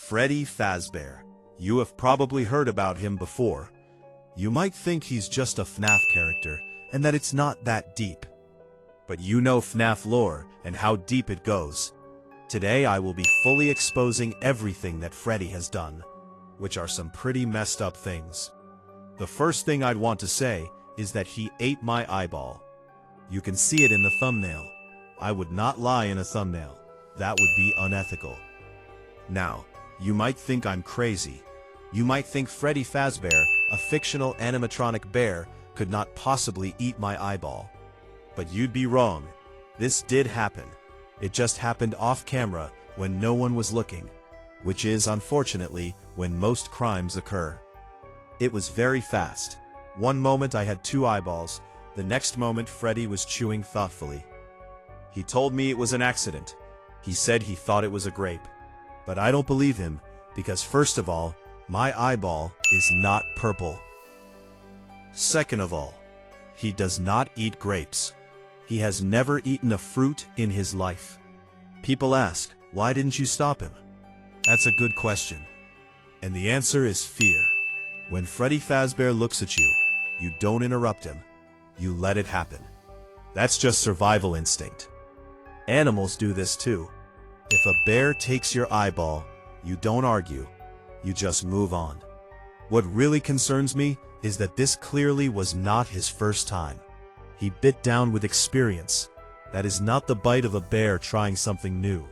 Freddy Fazbear. You have probably heard about him before. You might think he's just a FNAF character, and that it's not that deep. But you know FNAF lore and how deep it goes. Today I will be fully exposing everything that Freddy has done, which are some pretty messed up things. The first thing I'd want to say is that he ate my eyeball. You can see it in the thumbnail. I would not lie in a thumbnail. That would be unethical. Now, you might think I'm crazy. You might think Freddy Fazbear, a fictional animatronic bear, could not possibly eat my eyeball. But you'd be wrong. This did happen. It just happened off camera when no one was looking, which is, unfortunately, when most crimes occur. It was very fast. One moment I had 2 eyeballs, the next moment Freddy was chewing thoughtfully. He told me it was an accident. He said he thought it was a grape. But I don't believe him, because first of all, my eyeball is not purple. Second of all, he does not eat grapes. He has never eaten a fruit in his life. People ask, why didn't you stop him? That's a good question. And the answer is fear. When Freddy Fazbear looks at you, you don't interrupt him. You let it happen. That's just survival instinct. Animals do this too. If a bear takes your eyeball, you don't argue. You just move on. What really concerns me is that this clearly was not his first time. He bit down with experience. That is not the bite of a bear trying something new.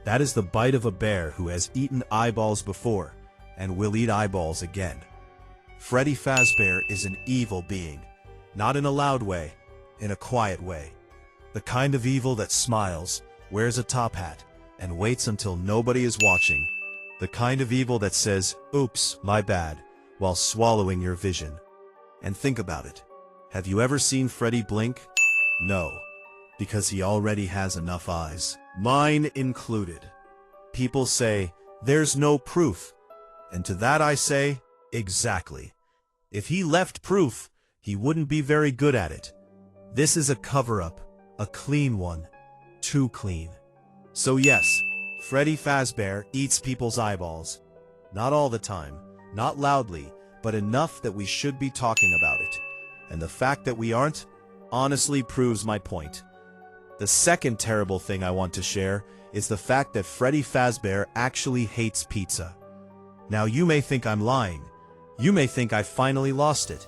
That is the bite of a bear who has eaten eyeballs before and will eat eyeballs again. Freddy Fazbear is an evil being, not in a loud way, in a quiet way. The kind of evil that smiles, wears a top hat, and waits until nobody is watching. The kind of evil that says, "Oops, my bad," while swallowing your vision. And think about it. Have you ever seen Freddy blink? No, because he already has enough eyes. Mine included. People say, there's no proof. And to that I say, exactly. If he left proof, he wouldn't be very good at it. This is a cover-up, a clean one. Too clean. So yes, Freddy Fazbear eats people's eyeballs. Not all the time, not loudly, but enough that we should be talking about it. And the fact that we aren't, honestly proves my point. The second terrible thing I want to share is the fact that Freddy Fazbear actually hates pizza. Now you may think I'm lying. You may think I finally lost it.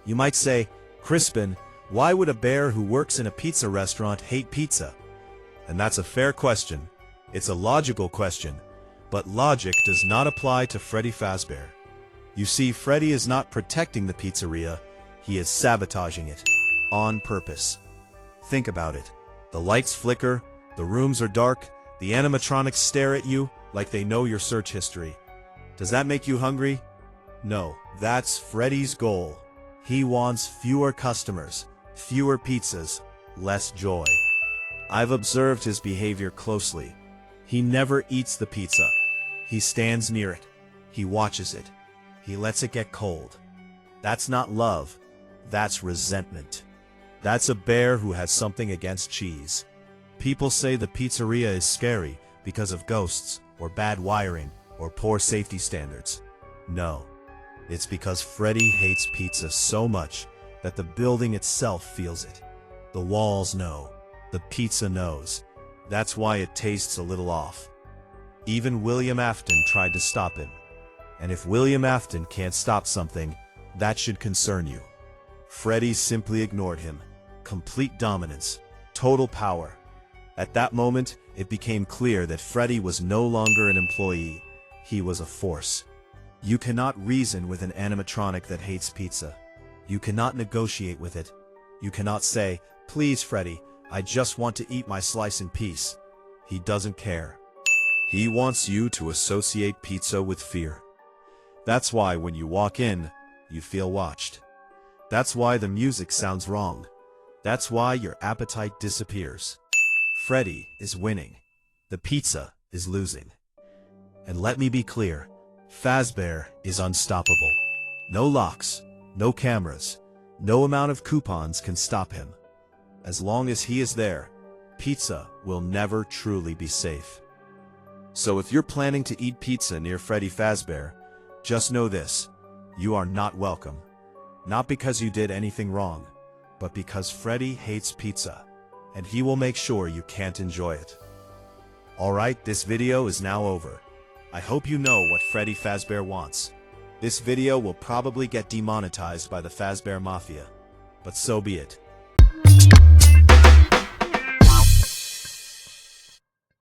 You might say, Crispin, why would a bear who works in a pizza restaurant hate pizza? And that's a fair question. It's a logical question. But logic does not apply to Freddy Fazbear. You see, Freddy is not protecting the pizzeria. He is sabotaging it. On purpose. Think about it. The lights flicker, the rooms are dark, the animatronics stare at you like they know your search history. Does that make you hungry? No, that's Freddy's goal. He wants fewer customers, fewer pizzas, less joy. I've observed his behavior closely. He never eats the pizza. He stands near it. He watches it. He lets it get cold. That's not love. That's resentment. That's a bear who has something against cheese. People say the pizzeria is scary because of ghosts, or bad wiring, or poor safety standards. No. It's because Freddy hates pizza so much that the building itself feels it. The walls know. The pizza knows. That's why it tastes a little off. Even William Afton tried to stop him. And if William Afton can't stop something, that should concern you. Freddy simply ignored him. Complete dominance. Total power. At that moment, it became clear that Freddy was no longer an employee. He was a force. You cannot reason with an animatronic that hates pizza. You cannot negotiate with it. You cannot say, please Freddy, I just want to eat my slice in peace. He doesn't care. He wants you to associate pizza with fear. That's why when you walk in, you feel watched. That's why the music sounds wrong. That's why your appetite disappears. Freddy is winning. The pizza is losing. And let me be clear, Fazbear is unstoppable. No locks, no cameras, no amount of coupons can stop him. As long as he is there, pizza will never truly be safe. So if you're planning to eat pizza near Freddy Fazbear, just know this: you are not welcome. Not because you did anything wrong, but because Freddy hates pizza, and he will make sure you can't enjoy it. Alright, this video is now over. I hope you know what Freddy Fazbear wants. This video will probably get demonetized by the Fazbear Mafia, but so be it.